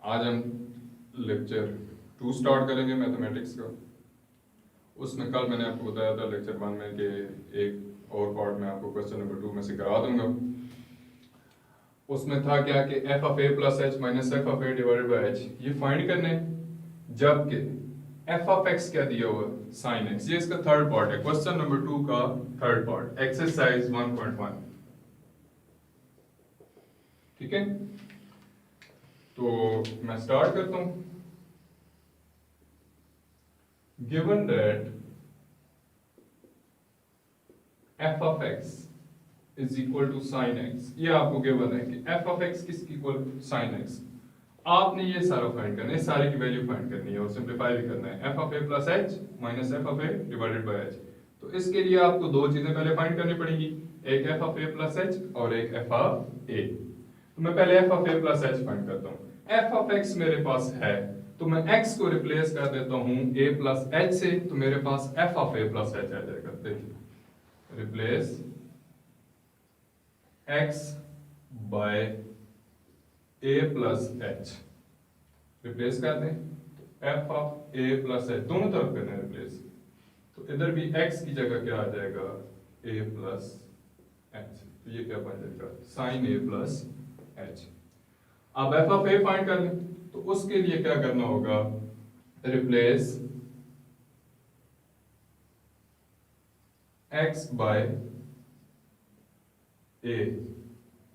आज हम lecture 2 start करेंगे मैथमेटिक्स का। उसमें कल मैंने आपको बताया था लेक्चर 1 में कि एक और पार्ट में आपको क्वेश्चन नंबर 2 में से करा दूंगा। उसमें था क्या कि f of a plus h minus f of a divided by H ये फाइंड करने, जबकि एफ ऑफ एक्स क्या दिया हुआ साइन एक्स। ये इसका थर्ड पार्ट है, क्वेश्चन नंबर 2 का थर्ड पार्ट, एक्सरसाइज 1.1। ठीक है, तो मैं स्टार्ट करता हूं। Given that f of x is equal to sine x, ये आपको गिवन है कि एफ ऑफ एक्स किसकी इक्वल साइन एक्स। आपने ये सारा फाइंड करना है, सारे की वैल्यू फाइंड करनी है और सिंप्लीफाई भी करना है। F of a plus h minus f of a divided by H. तो इसके लिए आपको दो चीजें पहले फाइंड करनी पड़ेगी, एक F of a plus H और एक एफ ऑफ ए। तो मैं पहले F of a plus H find करता हूँ। एफ ऑफ एक्स मेरे पास है तो मैं x को रिप्लेस कर देता हूँ a प्लस एच से, तो मेरे पास f of a plus h आ जाएगा। देखिए, replace x by a plus h, replace कर दें f of a plus h, दोनों तरफ करना है रिप्लेस। तो इधर भी x की जगह क्या आ जाएगा a प्लस एच, तो ये क्या बन जाएगा साइन a प्लस एच। अब एफ ऑफ ए फाइंड कर लें, तो उसके लिए क्या करना होगा, replace x by a।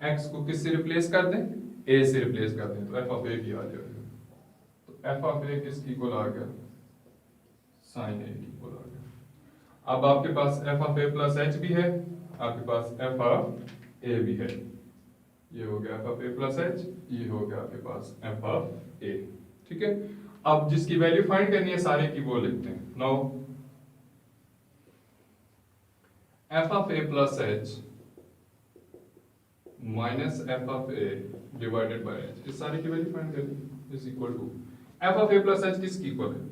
x को किससे रिप्लेस कर दें, a से रिप्लेस कर दें, तो एफ ऑफ ए भी आ जाएगा। तो एफ ऑफ ए किसकी इक्वल आ गया, साइन ए की इक्वल आ गया। अब आपके पास f of a plus h भी है, आपके पास एफ ऑफ ए भी है। ये हो गया F of a plus H, ये हो गया आपके पास एफ ऑफ ए। ठीक है, अब जिसकी वैल्यू फाइंड करनी है सारे की वो लिखते हैं। Now f of a plus h minus f of a divided by h, इस सारे की वैल्यू फाइंड करनी is equal to f of a plus h किसकी इक्वल है,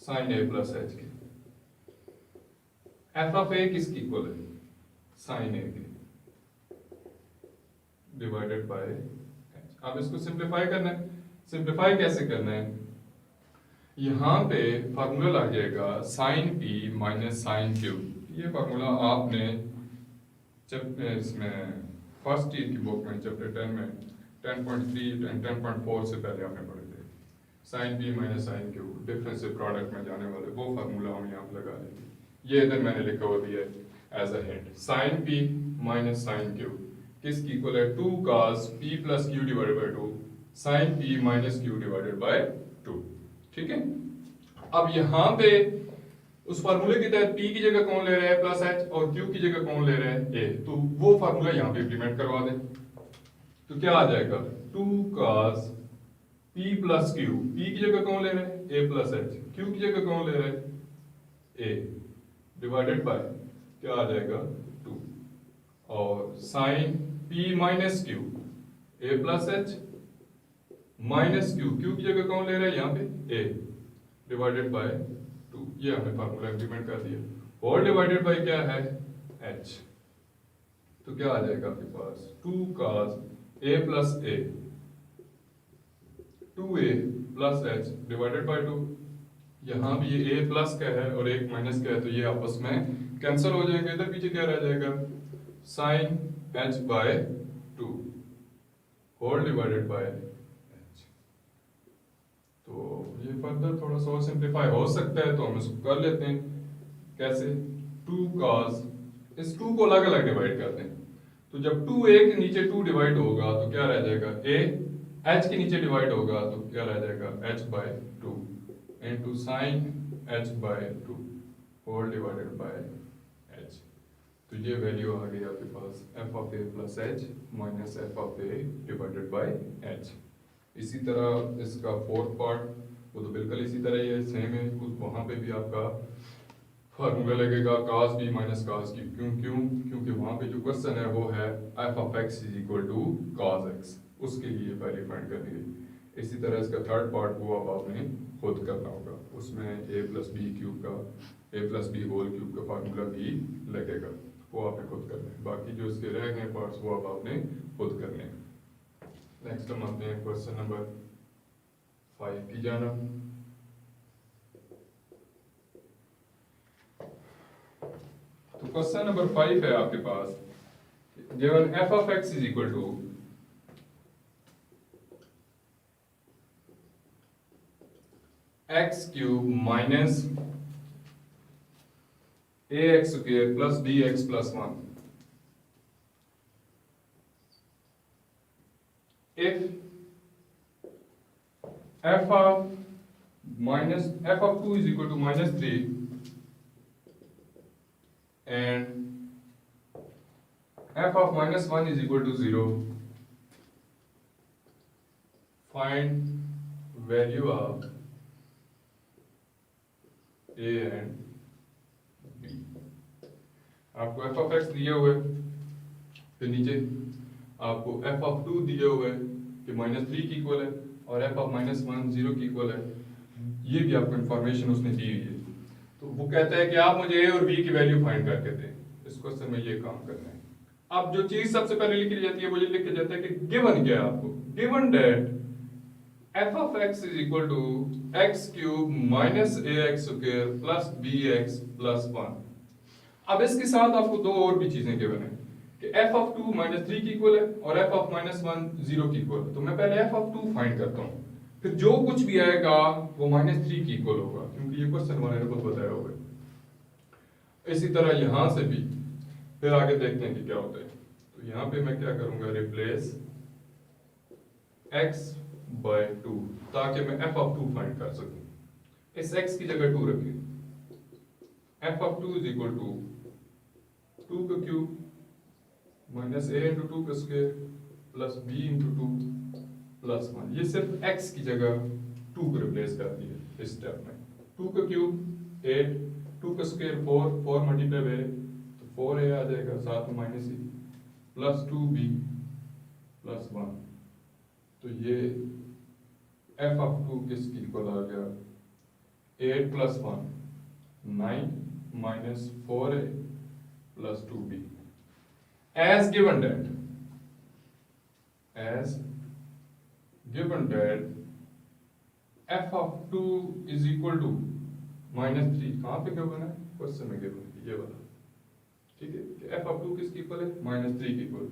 साइन ए प्लस एच की। एफ ऑफ ए किसकी equal है, sine ए की, डिवाइडेड बाय एच। अब इसको सिंप्लीफाई करना है। सिंप्लीफाई कैसे करना है, यहां पे फार्मूला लग जाएगा sine p minus sine q. ये फार्मूला आपने इसमें फर्स्ट ईयर की बुक में चैप्टर 10 में 10.3 एंड 10.4 से पहले आपने पढ़े थे। Sine p minus sine q differential product में जाने वाले वो फार्मूला हम यहाँ पे लगा लेंगे। ये इधर मैंने लिखा हुआ भी है as ahead, sine p minus sine q किसकी इक्वल है, 2 cos p plus q divided by 2 sine p minus q divided by 2। ठीक है, अब यहां पे उस फार्मूले के तहत p की जगह कौन ले रहा है प्लस h और q की जगह कौन ले रहा है a, तो वो फार्मूला यहां पे इंप्लीमेंट करवा दें। तो क्या आ जाएगा 2 cos p plus Q, p की जगह कौन ले रहा है a प्लस h, q की जगह कौन ले रहा है a, डिवाइडेड बाय क्या आ जाएगा 2 और sine p minus q a plus h minus q, q की जगह कौन ले रहा है यहाँ पे a, डिवाइडेड बाय 2। ये हमने फार्मूला इंप्लीमेंट कर दिया। और डिवाइडेड बाय क्या है h, तो क्या आ जाएगा आपके पास 2 cos a plus a 2a plus h divided by 2। यहाँ भी ये a प्लस का है और एक माइनस का है, तो ये आपस में कैंसिल हो जाएंगे। इधर पीछे क्या रह जाएगा sine h by 2 whole divided by h। तो ये फर्दर थोड़ा सा सिंप्लीफाई हो सकता है, तो हम इसको कर लेते हैं। कैसे, 2 cos, इस 2 को अलग अलग डिवाइड करते हैं। तो जब 2 a के नीचे 2 डिवाइड होगा तो क्या रह जाएगा a, h के नीचे डिवाइड होगा तो क्या रह जाएगा h by 2 into sine h by 2 whole divided by h। तो ये वैल्यू आ गई आपके पास f of a plus h minus f of a divided by h. इसी तरह इसका फोर्थ पार्ट वो तो बिल्कुल इसी तरह ही है, सेम है। कुछ वहाँ पे भी आपका फार्मूला लगेगा cos b minus cos q। क्योंकि वहाँ पे जो क्वेश्चन है वो है f of x is equal to cos x, उसके लिए पहले फाइंड करनी है। इसी तरह इसका थर्ड पार्ट वो अब आपने खुद करना होगा, उसमें a प्लस बी क्यूब का a plus b whole cube का फार्मूला भी लगेगा, वो आपने खुद करना है। बाकी जो इसके रह गए पार्ट्स वो अब आपने खुद करने हैं। नेक्स्ट नेक्स्ट हम आते हैं क्वेश्चन नंबर 5 की जानब। तो क्वेश्चन नंबर 5 है आपके पास, given f of x is equal to x cube minus ax square plus bx plus 1 if f of 2 is equal to minus 3 and f of minus 1 is equal to 0, find value of a and b। आपको f of x दिए हुए, फिर नीचे आपको f of 2 दिए हुए कि -3 की इक्वल है और f of -1 0 की इक्वल है। ये भी आपको इंफॉर्मेशन उसने दी हुई है। तो वो कहता है कि आप मुझे a और b की वैल्यू फाइंड करके दें। इस क्वेश्चन में ये काम करना है। अब जो चीज सबसे पहले लिखी जाती है वो ये लिख के जाता है कि गिवन क्या है आपको, given that f of x is equal to x cube minus ax square plus bx plus 1। अब इसके साथ आपको दो और भी चीजें गिवन है कि f of 2 -3 की इक्वल है और f of -1 0 की इक्वल है। तो मैं पहले f of 2 फाइंड करता हूँ, फिर जो कुछ भी आएगा वो -3 की इक्वल होगा, क्योंकि ये क्वेश्चन वाले ने खुद बताया होगा। इसी तरह यहां से भी फिर आगे देखते हैं कि क्या होता है। तो यहाँ पे मैं क्या करूंगा, रिप्लेस x by 2 ताकि मैं f of 2 फाइंड कर सकूं। इस x की जगह 2 रखिए। f of 2 is equal to 2 का क्यूब माइनस a इंटू 2 का square plus b into 2 plus 1। ये सिर्फ x की जगह 2 को रिप्लेस कर दिया इस स्टेप में। 2 का क्यूब 8, 2 का स्क्वायर 4 मल्टीप्लाई बाय तो 4a आ जाएगा, साथ में माइनस ही प्लस 2b प्लस 1। तो ये f of 2 किसकी इक्वल आ गया, 8 plus 1 9 minus 4a plus 2b। as given that f of 2 is equal to -3। कहाँ पे गिवन है, क्वेश्चन में गिवन है ये वाला, ठीक है कि f of 2 किसकी इक्वल है, -3 की इक्वल।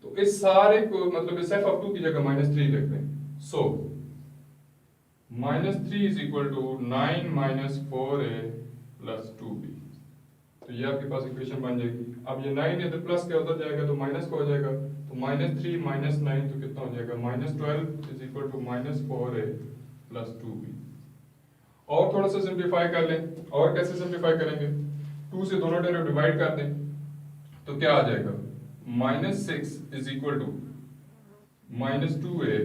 तो इस सारे को मतलब इस f of 2 की जगह -3 लिख दें। सो -3 is equal to 9 minus 4a plus 2b। तो ये आपके पास इक्वेशन बन जाएगी। अब ये 9 इधर प्लस के उधर जाएगा तो माइनस का हो जाएगा, तो -3 minus 9 तो कितना हो जाएगा, -12 is equal to -4a plus 2b। और थोड़ा सा सिंप्लीफाई कर लें। और कैसे सिंप्लीफाई करेंगे, 2 से दोनों तरफ डिवाइड कर दें तो क्या आ जाएगा, -6 is equal to -2a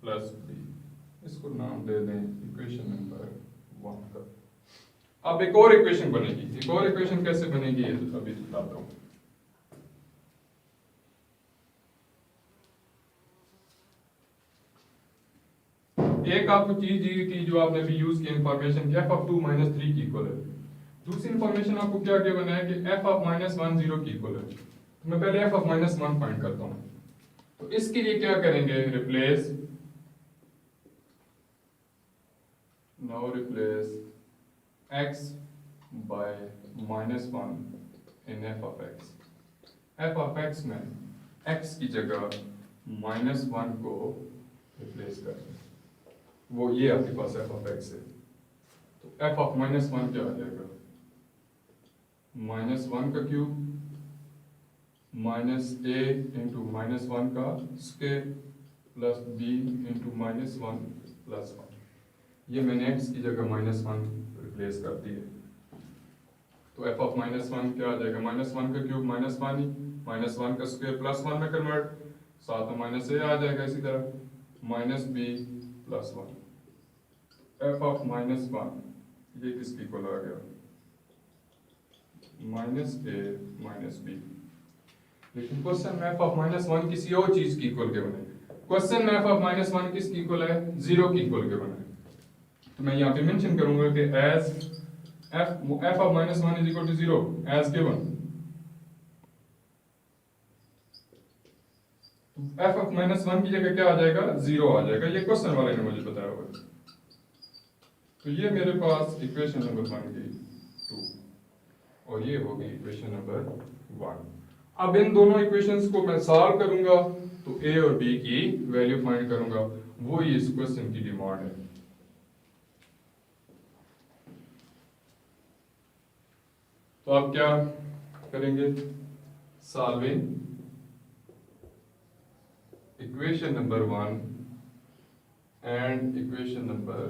plus b। इसको नाम दे दें इक्वेशन नंबर 1 का। अब एक और इक्वेशन बनेगी। एक और इक्वेशन कैसे बनेगी ये अभी बताता हूं। एक आपको चीज दी थी जो आपने भी यूज की इंफॉर्मेशन f of 2 -3 की इक्वल है। दूसरी इंफॉर्मेशन आपको क्या गिवन है कि f of -1 0 की इक्वल है। तो मैं पहले f of -1 फाइंड करता हूं। तो इसके लिए क्या करेंगे, replace x by -1 in f of x। f of x में x की जगह -1 को रिप्लेस कर दें, वो ये आपके पास f of x है। तो f of -1 क्या आ जाएगा, -1 का क्यूब माइनस a इंटू -1 का square plus b into -1 plus 1। ये मैंने x की जगह -1 रिप्लेस कर दी है। तो f of -1 क्या आ जाएगा, -1 का क्यूब -1 ही, -1 का स्क्वायर प्लस 1 में कन्वर्ट, साथ में -a आ जाएगा इसी तरह, -b प्लस 1। f of -1 ये किसकी इक्वल आ गया, -a -b। लेकिन क्वेश्चन में f of -1 किसी और चीज की इक्वल के बने। क्वेश्चन में f of -1 किसकी इक्वल है, 0 की इक्वल के बने। तो मैं यहाँ पे मेंशन करूंगा कि as f of -1 is equal to 0 as given। F of minus one की जगह क्या आ जाएगा, 0 आ जाएगा। ये क्वेश्चन वाले ने मुझे बताया हुआ। तो ये मेरे पास इक्वेशन नंबर बन गई 2 और ये होगी इक्वेशन नंबर 1। अब इन दोनों इक्वेशंस को मैं सॉल्व करूंगा तो ए और बी की वैल्यू फाइंड करूंगा, वो ही इस क्वेश्चन की डिमांड है। तो आप क्या करेंगे, solving equation number 1 and equation number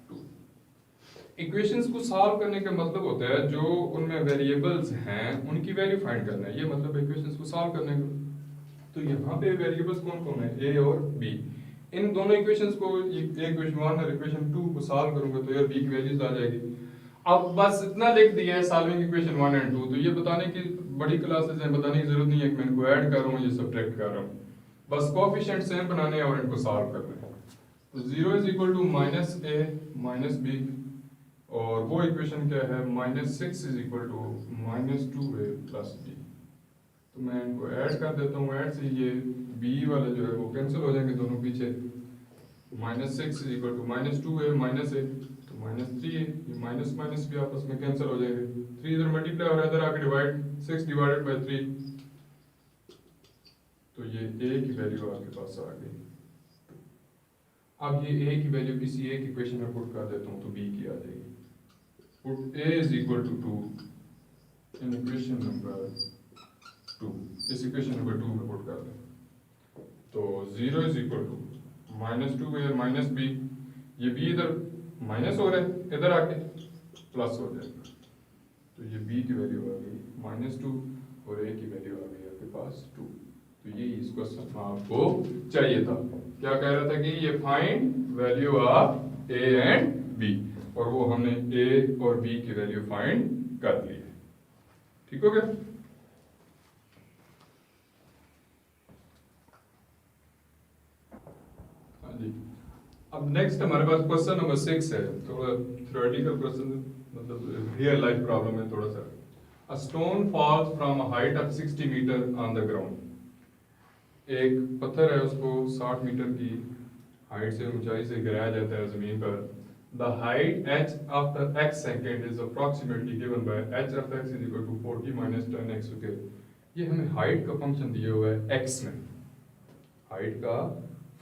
2। Equations को सॉल्व करने का मतलब होता है जो उनमें वेरिएबल्स हैं उनकी वैल्यू फाइंड करना है, ये मतलब इक्वेशंस को सॉल्व करने का। तो यहाँ पे वेरिएबल्स कौन कौन है, ए और बी। इन दोनों इक्वेशंस को, इक्वेशन 1 और इक्वेशन 2 को सॉल्व करूंगा तो यार बी की वैल्यूज आ जाएगी। अब बस इतना लिख दिया है सॉल्विंग इक्वेशन 1 एंड 2, तो ये बताने की बड़ी क्लासेस हैं, बताने की जरूरत नहीं है कि मैं इनको ऐड कर रहा हूँ या सब्ट्रैक्ट कर रहा हूँ, बस कोएफिशिएंट सेम बनाने हैं और इनको सॉल्व करना है। तो 0 is equal to minus a minus b, और वो इक्वेशन क्या है, minus 6 is equal to minus 2a plus b. तो मैं इनको ऐड कर देता हूँ, ऐड से ये b वाले जो है वो कैंसिल हो जाएंगे दोनों पीछे। Minus 6 is equal to minus 2a minus a, तो माइनस 3a, ये माइनस माइनस भी आपस में कैंसिल हो जाएंगे। 3 इधर मल्टीप्लाई हो रहा है, इधर आके डिवाइड, 6 डिवाइडेड बाय 3, तो ये a की वैल्यू आपके पास आ गई। अब ये a की वैल्यू किसी एक इक्वेशन में पुट कर देता हूँ तो b की आ जाएगी। Put a is equal to 2 in equation number 2, इस इक्वेशन नंबर 2 में पुट कर दें तो 0 is equal to minus 2a minus b, ये b इधर माइनस हो रहा है, इधर आके प्लस हो जाएगा। तो ये b की वैल्यू आ गई माइनस 2 और a की वैल्यू आ गई आपके पास 2। तो ये इस क्वेश्चन में आपको चाहिए था। क्या कह रहा था कि ये find value of a and b, और वो हमने a और b की वैल्यू फाइंड कर ली है। ठीक हो गया। हाँ जी, अब नेक्स्ट हमारे पास क्वेश्चन नंबर 6 है, थोड़ा थ्योरेटिकल क्वेश्चन, मतलब रियल लाइफ प्रॉब्लम है थोड़ा सा। A stone falls from a height of 60 meter on the ground. एक पत्थर है, उसको 60 मीटर की हाइट से, ऊंचाई से गिराया जाता है जमीन पर। The height h after x second is approximately given by h of x is equal to 40 minus 10x square। ये हमें हाइट का फंक्शन दिया हुआ है x में, हाइट का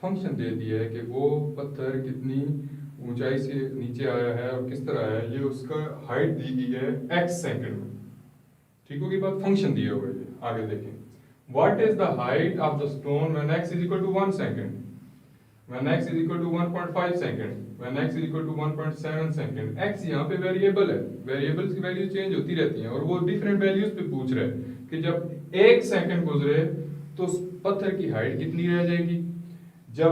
फंक्शन दे दिया है कि वो पत्थर कितनी ऊंचाई से नीचे आया है और किस तरह आया है, ये उसका हाइट दी गई है x सेकंड में। ठीक होगी बात, फंक्शन दिया हुआ है। आगे देखें, what is the height of the stone when x is equal to 1 second, when x is equal to 1.5 second, when x is equal to 1.7 second. x यहाँ पे वेरिएबल है, वेरिएबल्स की वैल्यू चेंज होती रहती हैं और वो डिफरेंट वैल्यूज पे पूछ रहे हैं कि जब 1 सेकंड गुजरे तो उस पत्थर की हाइट कितनी रह जाएगी, जब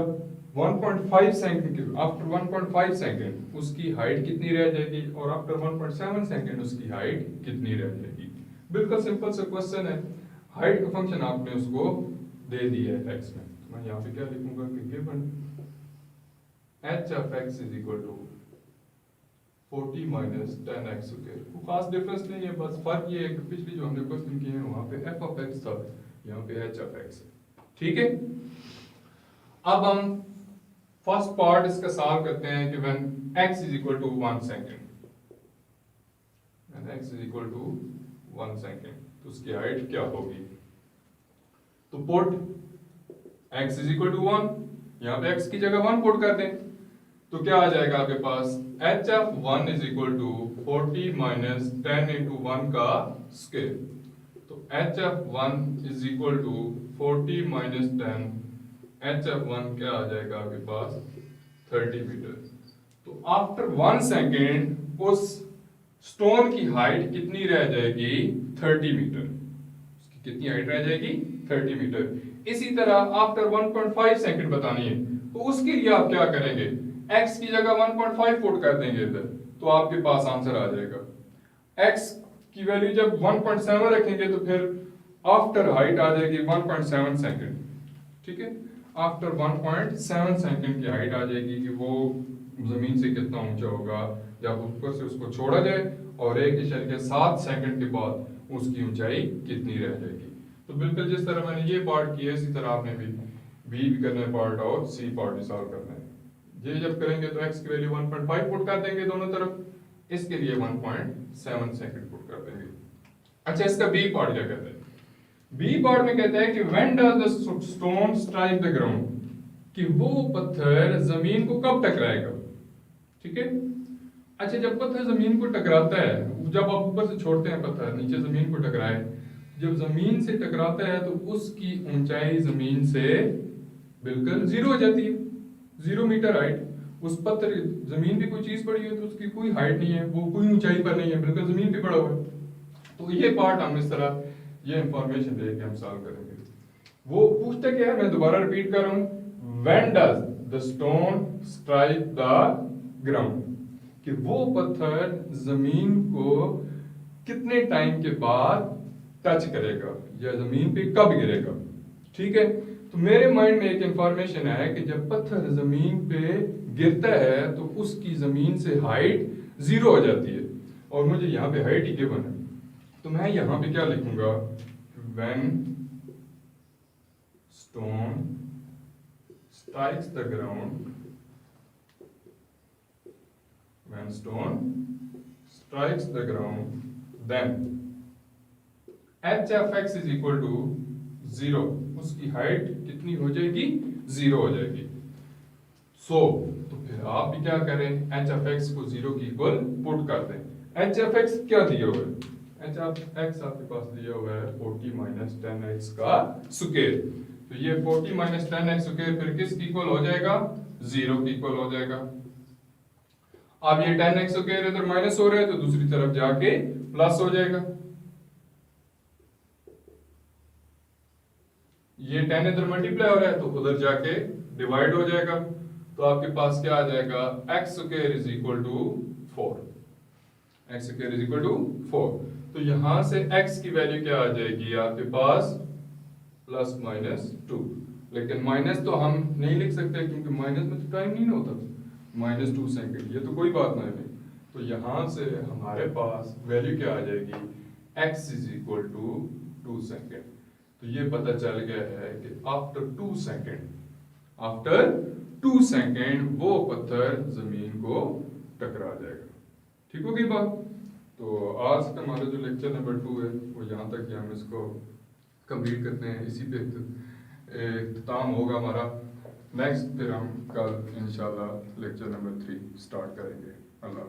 1.5 सेकंड की, आफ्टर 1.5 सेकंड उसकी हाइट कितनी रह जाएगी, और आफ्टर 1.7 सेकंड उसकी हाइट कितनी रह जाएगी। बिल्कुल सिंपल सा क्वेश्चन है। हाइट का फंक्शन आपने उसको दे दिया है x में, तो मैं यहाँ पे क्या लिखूंगा कि given h of x is equal to 40 minus 10x square. कोई खास डिफरेंस नहीं है, बस फर्क ये है कि पिछली जो हमने क्वेश्चन किए हैं वहां पे f of x था, यहाँ पे h of x है। ठीक है, अब हम फर्स्ट पार्ट इसका सॉल्व करते हैं कि when x is equal to 1 second, when x is equal to 1 second तो उसकी हाइट क्या होगी। तो put x is equal to 1, यहाँ पे x की जगह 1 पुट कर दें तो क्या आ जाएगा आपके पास, h of 1 is equal to 40 minus 10 into 1 का स्क्वायर। तो h of 1 is equal to 40 minus 10, h of 1 क्या आ जाएगा आपके पास 30 मीटर। तो आफ्टर 1 सेकेंड उस स्टोन की हाइट कितनी रह जाएगी, 30 मीटर। उसकी कितनी हाइट रह जाएगी, 30 मीटर। इसी तरह आफ्टर 1.5 सेकेंड बतानी है तो उसके लिए आप क्या करेंगे, x की जगह 1.5 पुट कर देंगे इधर, तो आपके पास आंसर आ जाएगा। x की वैल्यू जब 1.7 रखेंगे तो फिर आफ्टर हाइट आ जाएगी 1.7 सेकेंड। ठीक है, आफ्टर 1.7 सेकेंड की हाइट आ जाएगी कि वो जमीन से कितना ऊंचा होगा जब ऊपर से उसको छोड़ा जाए, और 1.7 सेकेंड के बाद उसकी ऊंचाई कितनी रह जाएगी। तो बिल्कुल जिस तरह मैंने ये पार्ट किया इसी तरह आपने भी बी भी करना है पार्ट और सी पार्ट भी सॉल्व करना है। ये जब करेंगे तो x की वैल्यू 1.5 पुट कर देंगे दोनों तरफ, इसके लिए 1.7 सेकंड पुट कर देंगे। अच्छा, इसका बी पार्ट क्या कहता है? बी पार्ट में कहता है कि when does the stone strike the ground, कि वो पत्थर जमीन को कब टकराएगा। ठीक है। अच्छा, जब पत्थर जमीन को टकराता है, जब आप ऊपर से छोड़ते हैं पत्थर नीचे जमीन को टकराए, जब जमीन से टकराता है तो उसकी ऊंचाई जमीन से बिल्कुल जीरो हो जाती है, 0 मीटर हाइट। उस पत्थर, जमीन भी कोई चीज पड़ी है तो उसकी कोई हाइट नहीं है, वो कोई ऊंचाई पर नहीं है, बिल्कुल जमीन पे पड़ा हुआ है। तो ये पार्ट हम इस तरह ये इंफॉर्मेशन दे के हम सॉल्व करेंगे। वो पूछते क्या है, मैं दोबारा रिपीट कर रहा हूं, when does the stone strike the ground, कि वो पत्थर जमीन को कितने टाइम के बाद टच करेगा या जमीन पे कब गिरेगा। ठीक है। तो मेरे माइंड में एक इंफॉर्मेशन है कि जब पत्थर जमीन पे गिरता है तो उसकी जमीन से हाइट 0 हो जाती है, और मुझे यहाँ पे हाइट ही गिवन है, तो मैं यहाँ पे क्या लिखूंगा, when stone strikes the ground, when stone strikes the ground, then h of x is equal to 0, उसकी हाइट कितनी हो जाएगी, 0 हो जाएगी। तो फिर आप भी क्या करें, h of x को 0 की इक्वल पुट कर दें। h of x क्या दिया हुआ है, h of x आपके पास दिया हुआ है 40 माइनस 10x का स्क्वायर। तो ये 40 माइनस 10x स्क्वायर फिर किसकी इक्वल हो जाएगा, 0 की इक्वल हो जाएगा। अब ये 10x स्क्वायर इधर माइनस हो रहा है तो दूसरी तरफ जाके प्लस हो जाएगा। ये 10 इधर मल्टीप्लाई हो रहा है तो उधर जाके डिवाइड हो जाएगा। तो आपके पास क्या आ जाएगा, x square is equal to 4, x square is equal to 4। तो यहां से x की वैल्यू क्या आ जाएगी आपके पास, प्लस माइनस 2। लेकिन माइनस तो हम नहीं लिख सकते क्योंकि माइनस में तो टाइम नहीं ना होता, -2 सेकंड, ये तो कोई बात नहीं। तो यहां से हमारे पास वैल्यू क्या आ जाएगी, x is equal to 2 second. तो ये पता चल गया है कि आफ्टर 2 सेकंड वो पत्थर जमीन को टकरा जाएगा। ठीक हो गई बात। तो आज का हमारा जो लेक्चर नंबर 2 है वो यहाँ तक ही हम इसको कंप्लीट करते हैं, इसी पे इख्तिताम होगा हमारा। नेक्स्ट फिर हम कल इंशाल्लाह लेक्चर नंबर 3 स्टार्ट करेंगे। अल्लाह।